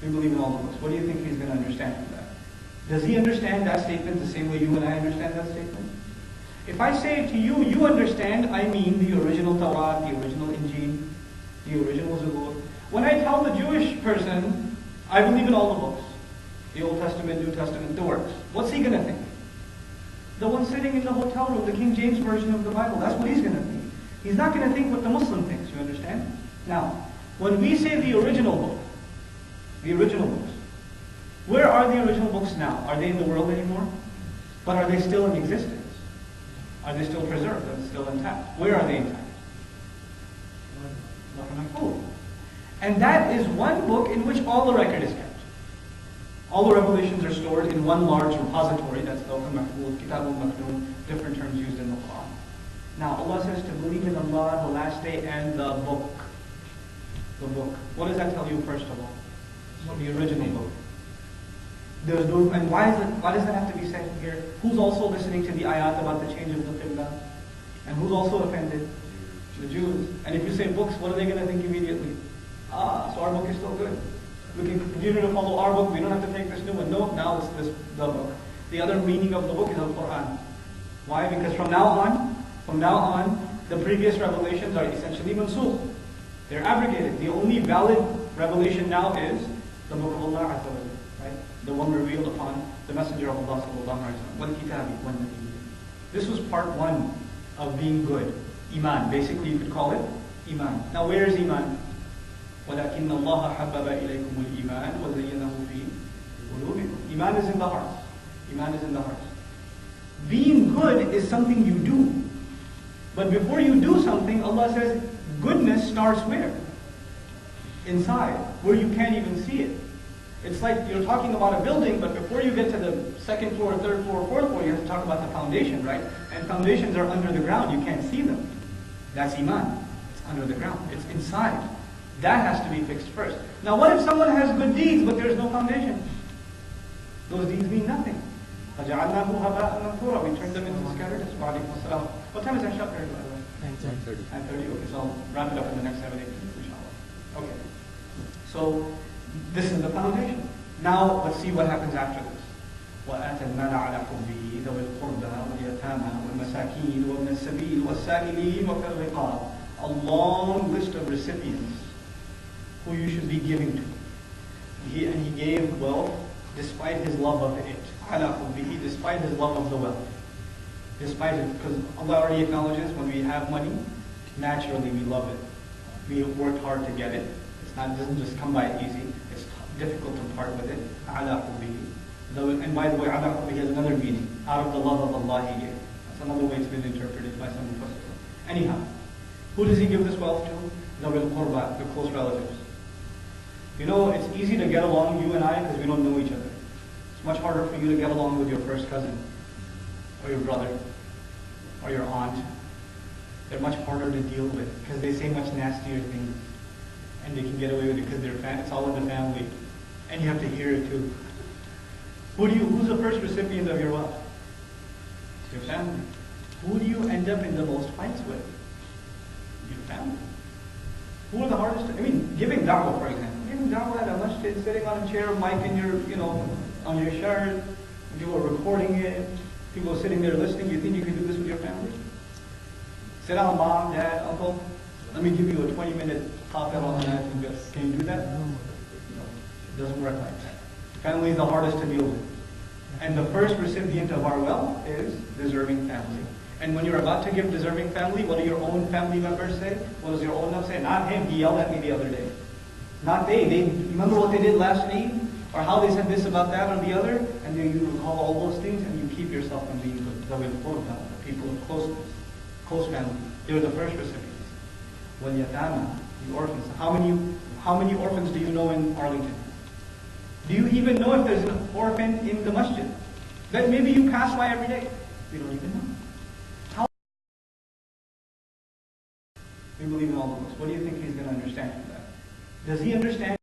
We believe in all the books. What do you think he's going to understand from that? Does he understand that statement the same way you and I understand that statement? If I say to you, you understand, I mean the original Torah, the original Injil, the original Zabur. When I tell the Jewish person, I believe in all the books, the Old Testament, New Testament, the works, what's he going to think? The one sitting in the hotel room, the King James Version of the Bible, that's what he's going to think. He's not going to think what the Muslim thinks, you understand? Now, when we say the original book, the original books, where are the original books now? Are they in the world anymore? But are they still in existence? Are they still preserved? Are they still intact? Where are they intact? And that is one book in which all the record is kept. All the revelations are stored in one large repository. That's Lawh al-Mahfuz, Kitab al-Maknoon, different terms used in the Quran. Now Allah says to believe in Allah, the last day, and the book. The book. What does that tell you first of all? The original book. There's no, and why does that have to be said here? Who's also listening to the ayat about the change of the qibla? And who's also offended? The Jews. And if you say books, what are they going to think immediately? So our book is still good. We can continue to follow our book. We don't have to take this new one. No, now it's the book. The other meaning of the book is Al-Quran. Why? Because from now on, the previous revelations are essentially mansukh. They're abrogated. The only valid revelation now is the book of Allah Azza wa Jalla, right? The one revealed upon the Messenger of Allah sallallahu alaihi wasallam. Wal kitabi wan nabiyyin. This was part one of being good. Iman. Basically, you could call it Iman. Now, where is Iman? وَلَكِنَّ اللَّهَ حَبَّبَ إِلَيْكُمُ الْإِيمَانَ وَزَيَّنَهُ فِي قُلُوبِكُم. Iman is in the hearts. Iman is in the hearts. Being good is something you do. But before you do something, Allah says, goodness starts where? Inside, where you can't even see it. It's like you're talking about a building, but before you get to the second floor, third floor, fourth floor, you have to talk about the foundation, right? And foundations are under the ground, you can't see them. That's Iman. It's under the ground. It's inside. That has to be fixed first. Now what if someone has good deeds, but there's no foundation? Those deeds mean nothing. فَجَعَلْنَاهُ هَبَاءً مَنْثُورًا. We turned them into scattered. What time is that shop here, by the way? 9:30. 9:30. Okay, so I'll wrap it up in the next 7-8 minutes, inshallah. Okay. So this is the foundation. Now let's see what happens after this. وَآتَى الْمَالَ عَلَى حُبِّهِ ذَوِي الْقُرْبَى وَالْيَتَامَى وَالْمَسَاكِينِ وَابْنَ السَّبِيلِ وَالسَّائِلِينَ وَفِي الرِّقَابِ. A long list of recipients who you should be giving to. And he gave wealth despite his love of it. عَلَى حُبِّهِ, despite his love of the wealth. Despite it, because Allah already acknowledges when we have money, naturally we love it. We worked hard to get it. It doesn't just come by easy. It's difficult to part with it. عَلَى حُبِّهِ. And by the way, عَلَى حُبِّهِ has another meaning. Out of the love of Allah he gave. That's another way it's been interpreted by some of us. Anyhow, who does he give this wealth to? ذَوِي الْقُرْبَى, the close relatives. You know, it's easy to get along, you and I, because we don't know each other. It's much harder for you to get along with your first cousin, or your brother, or your aunt. They're much harder to deal with, because they say much nastier things. And they can get away with it because it's all in the family. And you have to hear it too. Who's the first recipient of your wealth? It's your family. Who do you end up in the most fights with? Your family. Who are the hardest? Giving da'wah, for example. Giving da'wah at a masjid, sitting on a chair, mic in your, on your shirt, people are recording it, people are sitting there listening. You think you can do this with your family? Sit down, mom, dad, uncle. Let me give you a 20-minute hafir on that and just, can you do that? No. It doesn't work like that. Family is the hardest to deal with. And the first recipient of our wealth is deserving family. And when you're about to give deserving family, what do your own family members say? What does your own love say? Not him, he yelled at me the other day. Not they. Remember what they did last Eid? Or how they said this about that or the other? And then you recall all those things and you keep yourself from being the people of closeness, close family. They're the first recipients. وَالْيَتَامَى, the orphans. How many orphans do you know in Arlington? Do you even know if there's an orphan in the masjid? That maybe you pass by every day. We don't even know. We believe in all the books. What do you think he's going to understand from that? Does he understand